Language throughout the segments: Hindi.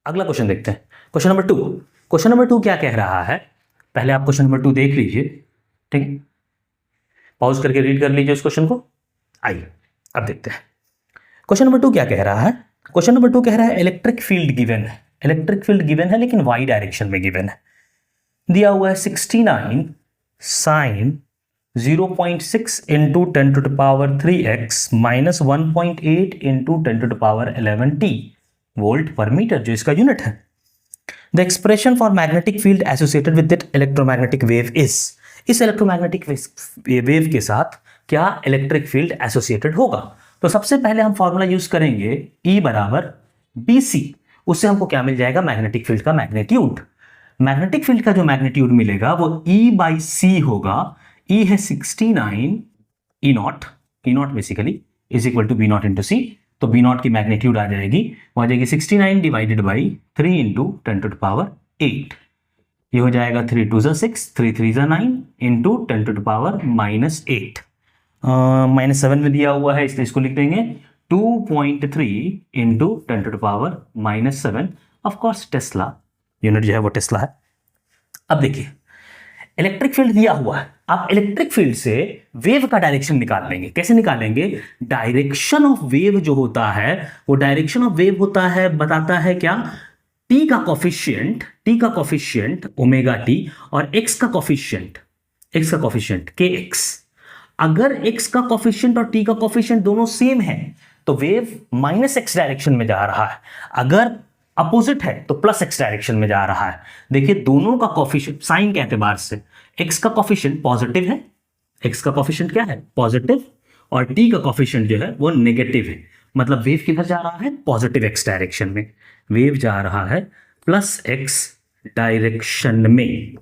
अगला क्वेश्चन देखते हैं, क्वेश्चन नंबर 2। क्वेश्चन नंबर 2 क्या कह रहा है, पहले आप क्वेश्चन नंबर 2 देख लीजिए, ठीक है, पॉज करके रीड कर लीजिए इस क्वेश्चन को। आइए अब देखते हैं क्वेश्चन नंबर 2 क्या कह रहा है। क्वेश्चन नंबर 2 कह रहा है इलेक्ट्रिक फील्ड गिवन है, इलेक्ट्रिक फील्ड गिवन है लेकिन वाई डायरेक्शन में गिवन है। दिया हुआ है 69 sine 0.6 into 10⁻³ minus 1.8 into 10⁻11t volt per metre, जो इसका यूनिट है। The expression for magnetic field associated with that electromagnetic wave is, इस इलेक्ट्रोमैग्नेटिक वेव के साथ क्या इलेक्ट्रिक फील्ड एसोसिएटेड होगा। तो सबसे पहले हम फॉर्मूला यूज करेंगे E बराबर BC, उससे हमको क्या मिल जाएगा, मैग्नेटिक फील्ड का मैग्नीट्यूड। मैग्नेटिक फील्ड का जो मैग्नीट्यूड मिलेगा वो E/C होगा। E है 69 E0 basically is equal to B0 into C, तो B0 की मैग्नीट्यूड आ जाएगी, वो आ जाएगी 69 डिवाइडेड बाई 3 इंटू 10⁸। ये हो जाएगा 3 2 6, 3 3 9 इंटू 10⁻⁻8। -7 में दिया हुआ है इसलिए इसको लिख देंगे 2.3 इंटू 10⁻⁻7। ऑफकोर्स टेस्ला, यूनिट जो है वो टेस्ला है। अब देखिए इलेक्ट्रिक फील्ड दिया हुआ है, आप इलेक्ट्रिक फील्ड से वेव का डायरेक्शन निकाल लेंगे। कैसे निकालेंगे, डायरेक्शन ऑफ वेव जो होता है वो डायरेक्शन ऑफ वेव होता है, बताता है क्या, टी का कोफिशिएंट ओमेगा टी और एक्स का कोफिशिएंट kx। अगर x का कोफिशिएंट और t का कोफिशिएंट दोनों सेम है तो वेव -x डायरेक्शन में जा रहा है, अगर अपोजिट है तो +x डायरेक्शन में जा रहा है। देखिए दोनों का कोफिशिएंट साइन के एतबार से x का कोफिशिएंट पॉजिटिव है, x का कोफिशिएंट क्या है, पॉजिटिव, और t का कोफिशिएंट जो है वो नेगेटिव है। मतलब वेव किधर जा रहा है, पॉजिटिव x डायरेक्शन में, वेव जा रहा है +x डायरेक्शन में।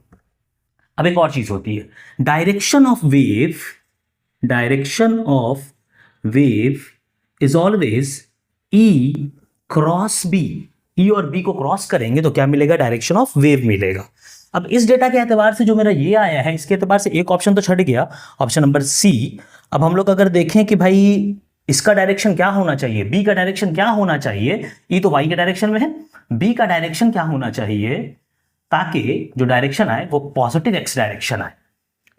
अब एक और चीज होती है, direction of wave is always E cross B। E और B को क्रॉस करेंगे तो क्या मिलेगा, डायरेक्शन ऑफ वेव मिलेगा। अब इस डेटा के एतबार से जो मेरा ये आया है, इसके एतबार से एक ऑप्शन तो छट गया, ऑप्शन नंबर C। अब हम लोग अगर देखें कि भाई इसका डायरेक्शन क्या होना चाहिए, B का डायरेक्शन क्या होना चाहिए, E तो Y के डायरेक्शन में है, B का डायरेक्शन क्या होना चाहिए ताकि जो डायरेक्शन आए वो पॉजिटिव x डायरेक्शन आए,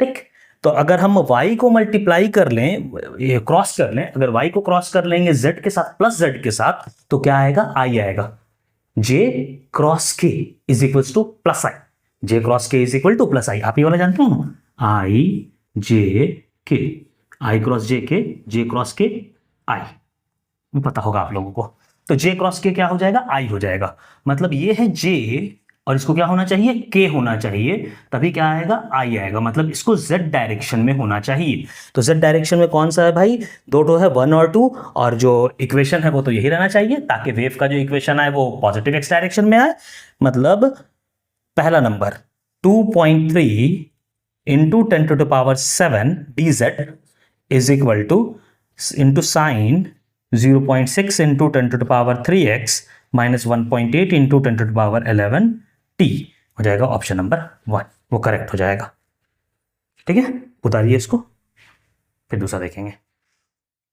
ठीक। तो अगर हम y को मल्टीप्लाई कर लें, ये क्रॉस कर लें, अगर y को क्रॉस कर लेंगे z के साथ +z के साथ, तो क्या आएगा, I आएगा, j cross k is equal to +i, j cross k is equal to +i। आप ये वाला जानते हो ना, I cross j cross k I, पता होगा आप लोगों को। तो j क्रॉस k क्या हो जाएगा, I हो जाएगा। मतलब ये है j और इसको क्या होना चाहिए, k होना चाहिए, तभी क्या आएगा, I आएगा। मतलब इसको z डायरेक्शन में होना चाहिए। तो z डायरेक्शन में कौन सा है भाई, दो तो है 1 और 2, और जो इक्वेशन है वो तो यही रहना चाहिए ताकि वेव का जो इक्वेशन आए वो पॉजिटिव x डायरेक्शन में आए। मतलब पहला number 2.3 into 10⁻7 dz is equal two into sine 0.6 into 10⁻3x minus 1.8 into 10⁻11t हो जाएगा ऑप्शन नंबर 1, वो करेक्ट हो जाएगा। ठीक है, उतारिए इसको, फिर दूसरा देखेंगे।